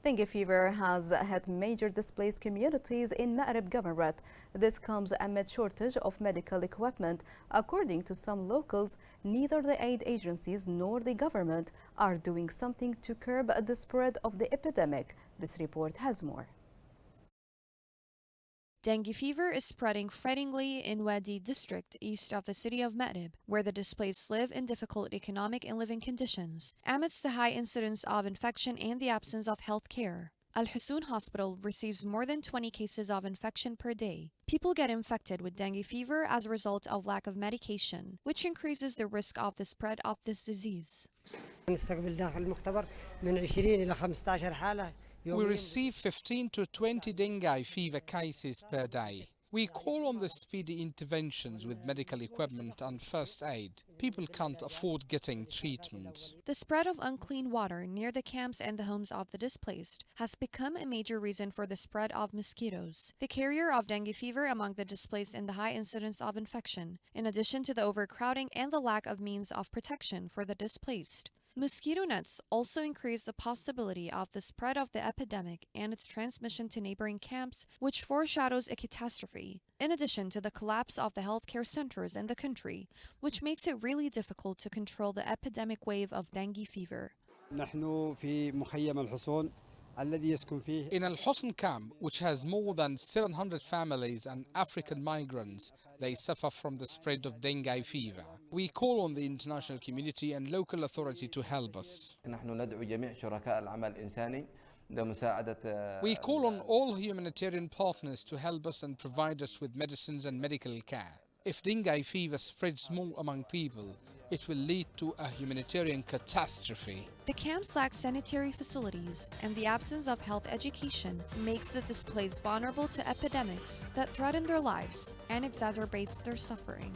Dengue fever has hit major displaced communities in Marib Governorate. This comes amid shortage of medical equipment. According to some locals, neither the aid agencies nor the government are doing something to curb the spread of the epidemic. This report has more. Dengue fever is spreading frighteningly in Wadi district east of the city of Marib, where the displaced live in difficult economic and living conditions, amidst the high incidence of infection and the absence of health care. Al-Hussoun Hospital receives more than 20 cases of infection per day. People get infected with dengue fever as a result of lack of medication, which increases the risk of the spread of this disease. We receive 15 to 20 dengue fever cases per day. We call on the speedy interventions with medical equipment and first aid. People can't afford getting treatment. The spread of unclean water near the camps and the homes of the displaced has become a major reason for the spread of mosquitoes, the carrier of dengue fever among the displaced and the high incidence of infection, in addition to the overcrowding and the lack of means of protection for the displaced. Mosquito nets also increase the possibility of the spread of the epidemic and its transmission to neighboring camps, which foreshadows a catastrophe, in addition to the collapse of the healthcare centers in the country, which makes it really difficult to control the epidemic wave of dengue fever. In Al-Husn camp, which has more than 700 families and African migrants, they suffer from the spread of dengue fever. We call on the international community and local authority to help us. We call on all humanitarian partners to help us and provide us with medicines and medical care. If dengue fever spreads more among people, it will lead to a humanitarian catastrophe. The camps lack sanitary facilities, and the absence of health education makes the displaced vulnerable to epidemics that threaten their lives and exacerbates their suffering.